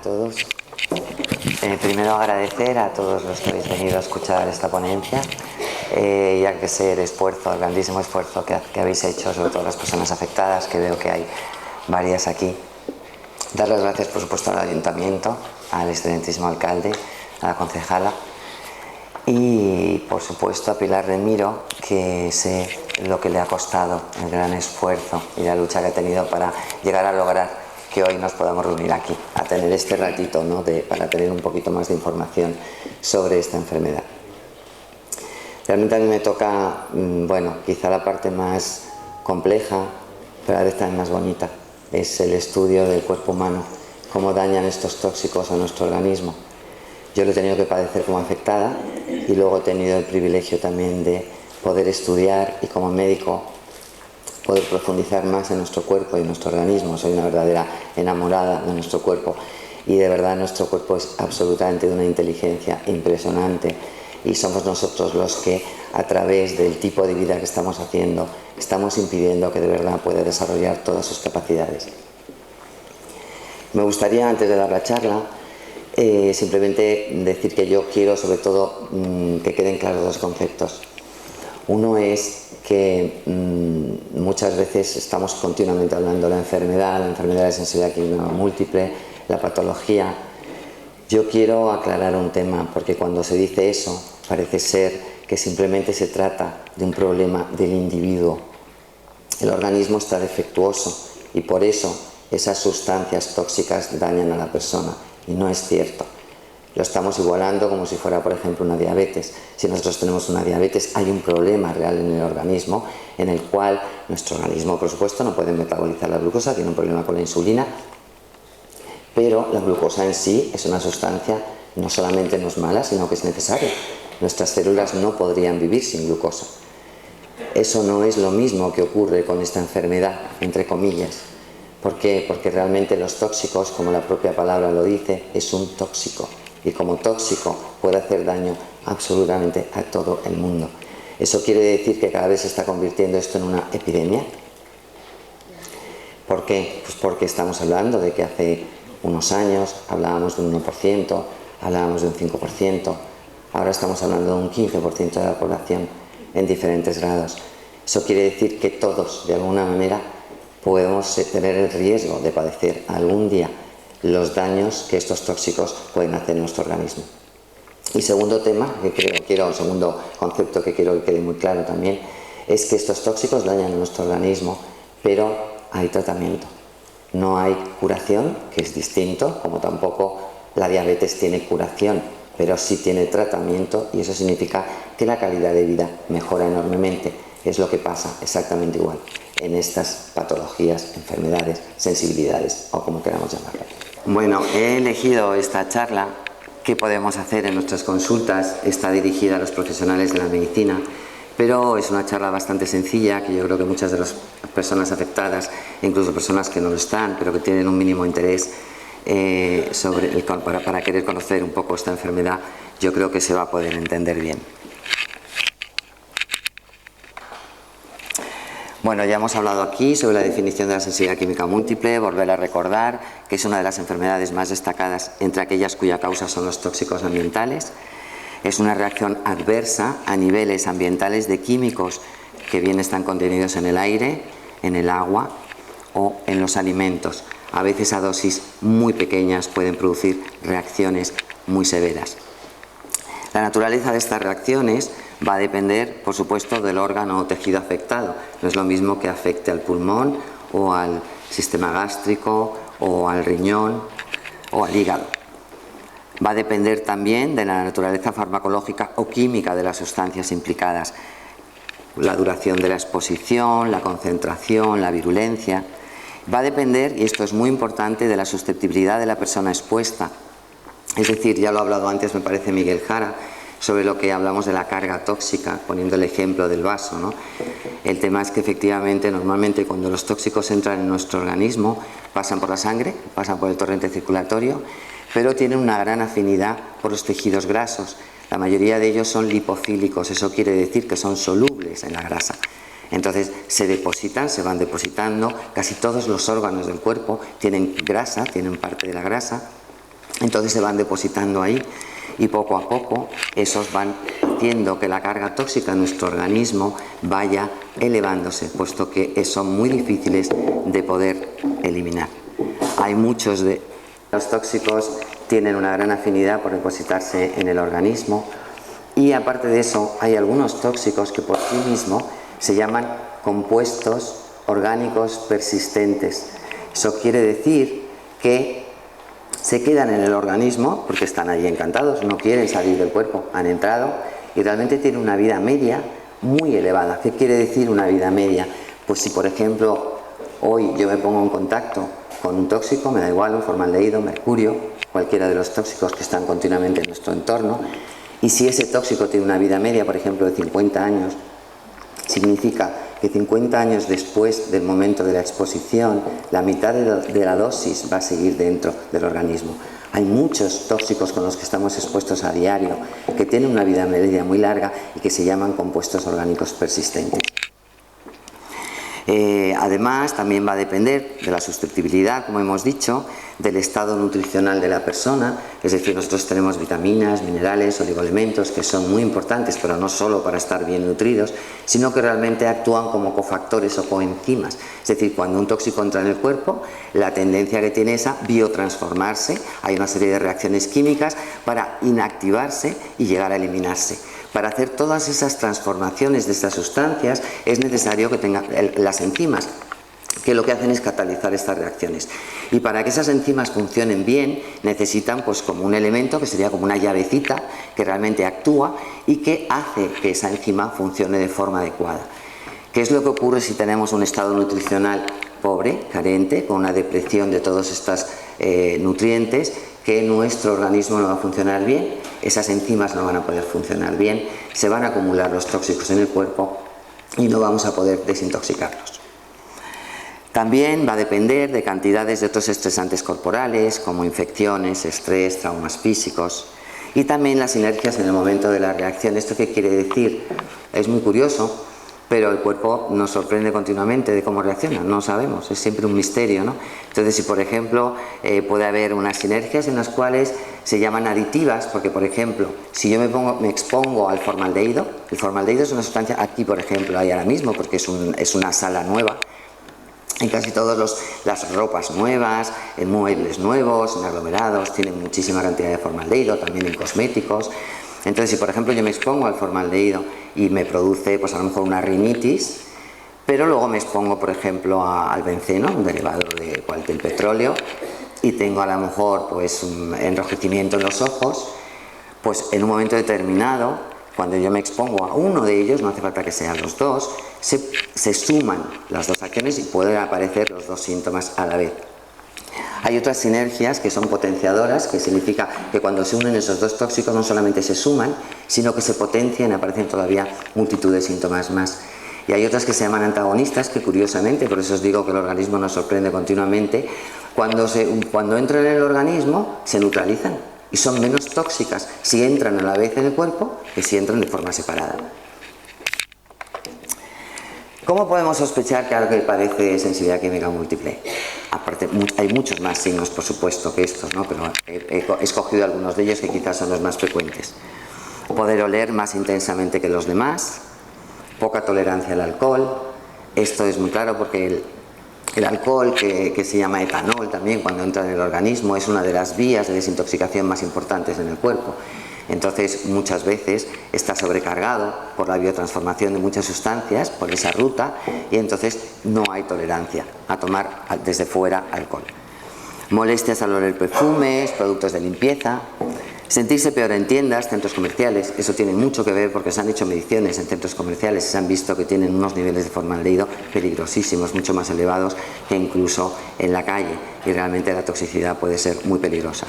todos. Primero agradecer a todos los que habéis venido a escuchar esta ponencia y agradecer el esfuerzo, el grandísimo esfuerzo que habéis hecho, sobre todo las personas afectadas, que veo que hay varias aquí. Dar las gracias, por supuesto, al Ayuntamiento, al excelentísimo alcalde, a la concejala y, por supuesto, a Pilar Remiro, que sé lo que le ha costado, el gran esfuerzo y la lucha que ha tenido para llegar a lograr que hoy nos podamos reunir aquí, a tener este ratito, ¿no?, para tener un poquito más de información sobre esta enfermedad. Realmente a mí me toca, bueno, quizá la parte más compleja, pero a la vez también más bonita, es el estudio del cuerpo humano, cómo dañan estos tóxicos a nuestro organismo. Yo lo he tenido que padecer como afectada y luego he tenido el privilegio también de poder estudiar y como médico poder profundizar más en nuestro cuerpo y en nuestro organismo. Soy una verdadera enamorada de nuestro cuerpo y de verdad nuestro cuerpo es absolutamente de una inteligencia impresionante y somos nosotros los que a través del tipo de vida que estamos haciendo estamos impidiendo que de verdad pueda desarrollar todas sus capacidades. Me gustaría, antes de dar la charla, simplemente decir que yo quiero sobre todo que queden claros dos conceptos. Uno es que muchas veces estamos continuamente hablando de la enfermedad de sensibilidad química múltiple, la patología. Yo quiero aclarar un tema, porque cuando se dice eso parece ser que simplemente se trata de un problema del individuo. El organismo está defectuoso y por eso esas sustancias tóxicas dañan a la persona, y no es cierto. Lo estamos igualando como si fuera, por ejemplo, una diabetes. Si nosotros tenemos una diabetes, hay un problema real en el organismo, en el cual nuestro organismo, por supuesto, no puede metabolizar la glucosa, tiene un problema con la insulina, pero la glucosa en sí es una sustancia, no solamente no es mala, sino que es necesaria. Nuestras células no podrían vivir sin glucosa. Eso no es lo mismo que ocurre con esta enfermedad, entre comillas. ¿Por qué? Porque realmente los tóxicos, como la propia palabra lo dice, es un tóxico. Y como tóxico puede hacer daño absolutamente a todo el mundo. ¿Eso quiere decir que cada vez se está convirtiendo esto en una epidemia? ¿Por qué? Pues porque estamos hablando de que hace unos años hablábamos de un 1%, hablábamos de un 5%, ahora estamos hablando de un 15% de la población en diferentes grados. Eso quiere decir que todos, de alguna manera, podemos tener el riesgo de padecer algún día los daños que estos tóxicos pueden hacer en nuestro organismo. Y segundo tema, segundo concepto que quiero que quede muy claro también, es que estos tóxicos dañan a nuestro organismo, pero hay tratamiento. No hay curación, que es distinto, como tampoco la diabetes tiene curación, pero sí tiene tratamiento y eso significa que la calidad de vida mejora enormemente. Es lo que pasa exactamente igual en estas patologías, enfermedades, sensibilidades o como queramos llamarlo. Bueno, he elegido esta charla. ¿Qué podemos hacer en nuestras consultas? Está dirigida a los profesionales de la medicina, pero es una charla bastante sencilla que yo creo que muchas de las personas afectadas, incluso personas que no lo están, pero que tienen un mínimo interés para querer conocer un poco esta enfermedad, yo creo que se va a poder entender bien. Bueno, ya hemos hablado aquí sobre la definición de la sensibilidad química múltiple, volver a recordar que es una de las enfermedades más destacadas entre aquellas cuya causa son los tóxicos ambientales. Es una reacción adversa a niveles ambientales de químicos que bien están contenidos en el aire, en el agua o en los alimentos. A veces a dosis muy pequeñas pueden producir reacciones muy severas. La naturaleza de estas reacciones va a depender, por supuesto, del órgano o tejido afectado. No es lo mismo que afecte al pulmón o al sistema gástrico o al riñón o al hígado. Va a depender también de la naturaleza farmacológica o química de las sustancias implicadas, la duración de la exposición, la concentración, la virulencia. Va a depender, y esto es muy importante, de la susceptibilidad de la persona expuesta. Es decir, ya lo ha hablado antes, me parece, Miguel Jara, sobre lo que hablamos de la carga tóxica, poniendo el ejemplo del vaso, ¿no? El tema es que efectivamente, normalmente cuando los tóxicos entran en nuestro organismo, pasan por la sangre, pasan por el torrente circulatorio, pero tienen una gran afinidad por los tejidos grasos. La mayoría de ellos son lipofílicos, eso quiere decir que son solubles en la grasa. Entonces se depositan, se van depositando, casi todos los órganos del cuerpo tienen grasa, tienen parte de la grasa, Entonces se van depositando ahí y poco a poco esos van haciendo que la carga tóxica en nuestro organismo vaya elevándose, puesto que son muy difíciles de poder eliminar. Hay muchos de los tóxicos tienen una gran afinidad por depositarse en el organismo, y aparte de eso hay algunos tóxicos que por sí mismos se llaman compuestos orgánicos persistentes. Eso quiere decir que se quedan en el organismo porque están allí encantados, no quieren salir del cuerpo, han entrado y realmente tienen una vida media muy elevada. ¿Qué quiere decir una vida media? Pues si por ejemplo hoy yo me pongo en contacto con un tóxico, me da igual, un formaldehído, mercurio, cualquiera de los tóxicos que están continuamente en nuestro entorno, y si ese tóxico tiene una vida media, por ejemplo, de 50 años, significa que 50 años después del momento de la exposición, la mitad de la dosis va a seguir dentro del organismo. Hay muchos tóxicos con los que estamos expuestos a diario que tienen una vida media muy larga y que se llaman compuestos orgánicos persistentes. Además, también va a depender de la susceptibilidad, como hemos dicho, del estado nutricional de la persona. Es decir, nosotros tenemos vitaminas, minerales, oligoelementos que son muy importantes, pero no solo para estar bien nutridos, sino que realmente actúan como cofactores o coenzimas. Es decir, cuando un tóxico entra en el cuerpo, la tendencia que tiene es a biotransformarse. Hay una serie de reacciones químicas para inactivarse y llegar a eliminarse. Para hacer todas esas transformaciones de estas sustancias es necesario que tengan las enzimas, que lo que hacen es catalizar estas reacciones. Y para que esas enzimas funcionen bien, necesitan pues como un elemento que sería como una llavecita que realmente actúa y que hace que esa enzima funcione de forma adecuada. ¿Qué es lo que ocurre si tenemos un estado nutricional pobre, carente, con una depresión de todos estos nutrientes? Que nuestro organismo no va a funcionar bien, esas enzimas no van a poder funcionar bien, se van a acumular los tóxicos en el cuerpo y no vamos a poder desintoxicarlos. También va a depender de cantidades de otros estresantes corporales, como infecciones, estrés, traumas físicos, y también las sinergias en el momento de la reacción. ¿Esto qué quiere decir? Es muy curioso, pero el cuerpo nos sorprende continuamente de cómo reacciona, no sabemos, es siempre un misterio, ¿no? Entonces, si por ejemplo puede haber unas sinergias en las cuales se llaman aditivas, porque por ejemplo, si yo me expongo al formaldehído, el formaldehído es una sustancia, aquí por ejemplo hay ahora mismo, porque es una sala nueva, en casi todas las ropas nuevas, en muebles nuevos, en aglomerados, tienen muchísima cantidad de formaldehído, también en cosméticos. Entonces, si por ejemplo yo me expongo al formaldehído y me produce pues a lo mejor una rinitis, pero luego me expongo por ejemplo al benceno, un derivado del petróleo, y tengo a lo mejor pues un enrojecimiento en los ojos, pues en un momento determinado, cuando yo me expongo a uno de ellos, no hace falta que sean los dos, se suman las dos acciones y pueden aparecer los dos síntomas a la vez. Hay otras sinergias que son potenciadoras, que significa que cuando se unen esos dos tóxicos no solamente se suman, sino que se potencian y aparecen todavía multitud de síntomas más. Y hay otras que se llaman antagonistas, que curiosamente, por eso os digo que el organismo nos sorprende continuamente, cuando entran en el organismo se neutralizan y son menos tóxicas si entran a la vez en el cuerpo que si entran de forma separada. ¿Cómo podemos sospechar que alguien padece sensibilidad química múltiple? Aparte, hay muchos más signos, por supuesto, que estos, ¿no? Pero he escogido algunos de ellos que quizás son los más frecuentes. Poder oler más intensamente que los demás, poca tolerancia al alcohol. Esto es muy claro porque el alcohol, que se llama etanol también, cuando entra en el organismo, es una de las vías de desintoxicación más importantes en el cuerpo. Entonces, muchas veces está sobrecargado por la biotransformación de muchas sustancias, por esa ruta, y entonces no hay tolerancia a tomar desde fuera alcohol. Molestias al oler perfumes, productos de limpieza. Sentirse peor en tiendas, centros comerciales, eso tiene mucho que ver porque se han hecho mediciones en centros comerciales y se han visto que tienen unos niveles de formaldehído peligrosísimos, mucho más elevados que incluso en la calle, y realmente la toxicidad puede ser muy peligrosa.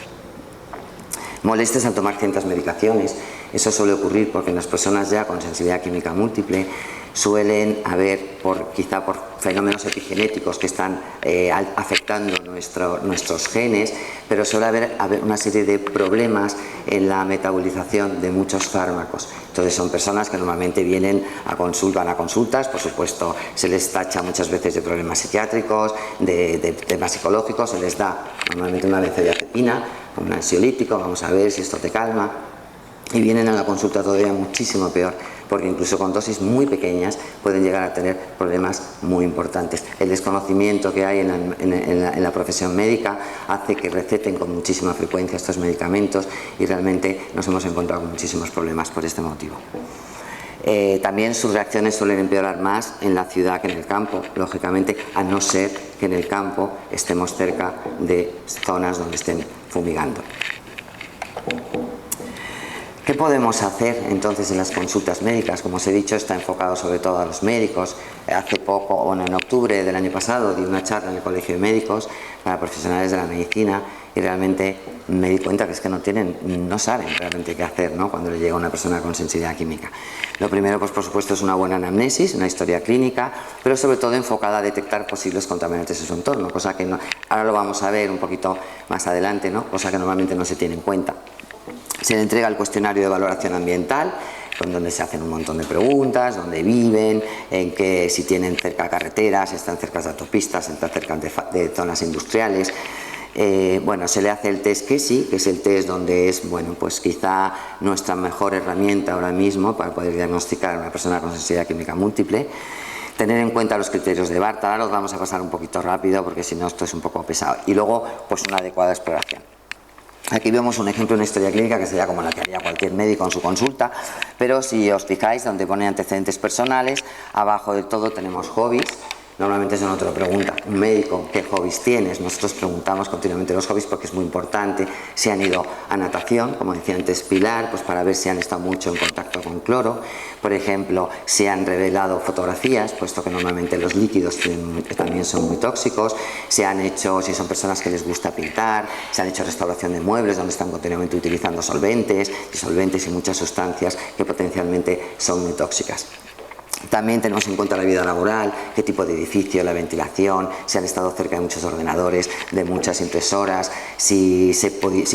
Molestias al tomar ciertas medicaciones, eso suele ocurrir porque en las personas ya con sensibilidad química múltiple suelen haber, quizá por fenómenos epigenéticos que están afectando nuestros genes, pero suele haber una serie de problemas en la metabolización de muchos fármacos. Entonces son personas que normalmente van a consultas, por supuesto se les tacha muchas veces de problemas psiquiátricos, de temas psicológicos, se les da normalmente una benzodiazepina, un ansiolítico, vamos a ver si esto te calma, y vienen a la consulta todavía muchísimo peor, porque incluso con dosis muy pequeñas pueden llegar a tener problemas muy importantes. El desconocimiento que hay en la profesión médica hace que receten con muchísima frecuencia estos medicamentos y realmente nos hemos encontrado con muchísimos problemas por este motivo. También sus reacciones suelen empeorar más en la ciudad que en el campo, lógicamente, a no ser que en el campo estemos cerca de zonas donde estén fumigando. ¿Qué podemos hacer entonces en las consultas médicas? Como os he dicho, está enfocado sobre todo a los médicos. Hace poco, en octubre del año pasado, di una charla en el Colegio de Médicos para profesionales de la medicina y realmente me di cuenta que es que no saben realmente qué hacer, ¿no?, cuando le llega a una persona con sensibilidad química. Lo primero, pues por supuesto, es una buena anamnesis, una historia clínica, pero sobre todo enfocada a detectar posibles contaminantes en su entorno, cosa que ahora lo vamos a ver un poquito más adelante, ¿no?, cosa que normalmente no se tiene en cuenta. Se le entrega el cuestionario de valoración ambiental, con donde se hacen un montón de preguntas, dónde viven, si tienen cerca carreteras, si están cerca de autopistas, si están cerca de zonas industriales. Se le hace el test KESI, que es el test donde es, pues quizá nuestra mejor herramienta ahora mismo para poder diagnosticar a una persona con sensibilidad química múltiple. Tener en cuenta los criterios de Barth, ahora los vamos a pasar un poquito rápido porque si no esto es un poco pesado. Y luego, pues una adecuada exploración. Aquí vemos un ejemplo de una historia clínica que sería como la que haría cualquier médico en su consulta, pero si os fijáis, donde pone antecedentes personales, abajo del todo tenemos hobbies. Normalmente eso no te lo pregunta un médico, ¿qué hobbies tienes? Nosotros preguntamos continuamente los hobbies porque es muy importante. Si han ido a natación, como decía antes Pilar, pues para ver si han estado mucho en contacto con cloro. Por ejemplo, si han revelado fotografías, puesto que normalmente los líquidos también son muy tóxicos. Si son personas que les gusta pintar, si han hecho restauración de muebles, donde están continuamente utilizando solventes y muchas sustancias que potencialmente son muy tóxicas. También tenemos en cuenta la vida laboral, qué tipo de edificio, la ventilación, si han estado cerca de muchos ordenadores, de muchas impresoras, si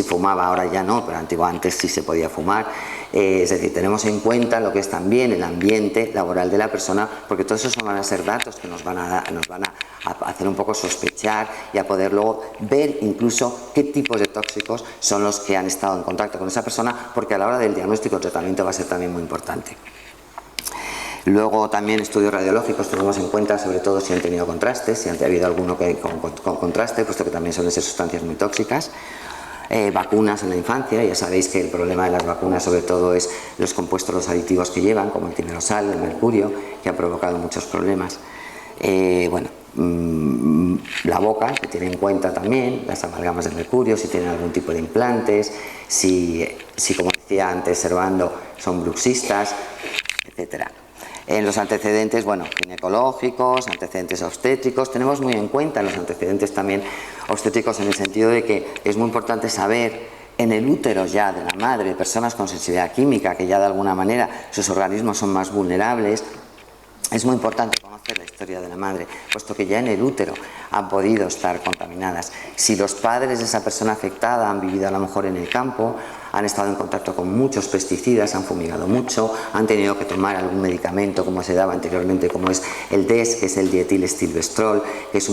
fumaba, ahora ya no, pero antes sí se podía fumar. Es decir, tenemos en cuenta lo que es también el ambiente laboral de la persona, porque todos esos van a ser datos que nos van a hacer un poco sospechar y a poder luego ver incluso qué tipos de tóxicos son los que han estado en contacto con esa persona, porque a la hora del diagnóstico el tratamiento va a ser también muy importante. Luego también estudios radiológicos tenemos en cuenta, sobre todo si han tenido contrastes, si ha habido alguno con contraste, puesto que también suelen ser sustancias muy tóxicas. Vacunas en la infancia, ya sabéis que el problema de las vacunas sobre todo es los compuestos, los aditivos que llevan, como el timerosal, el mercurio, que ha provocado muchos problemas. La boca, se tiene en cuenta también, las amalgamas de mercurio, si tienen algún tipo de implantes, si como decía antes Servando, son bruxistas, etcétera. En los antecedentes, ginecológicos, antecedentes obstétricos, tenemos muy en cuenta los antecedentes también obstétricos en el sentido de que es muy importante saber en el útero ya de la madre, personas con sensibilidad química, que ya de alguna manera sus organismos son más vulnerables. Es muy importante conocer la historia de la madre, puesto que ya en el útero han podido estar contaminadas. Si los padres de esa persona afectada han vivido a lo mejor en el campo, han estado en contacto con muchos pesticidas, han fumigado mucho, han tenido que tomar algún medicamento como se daba anteriormente, como es el DES, que es el dietilestilbestrol, que es un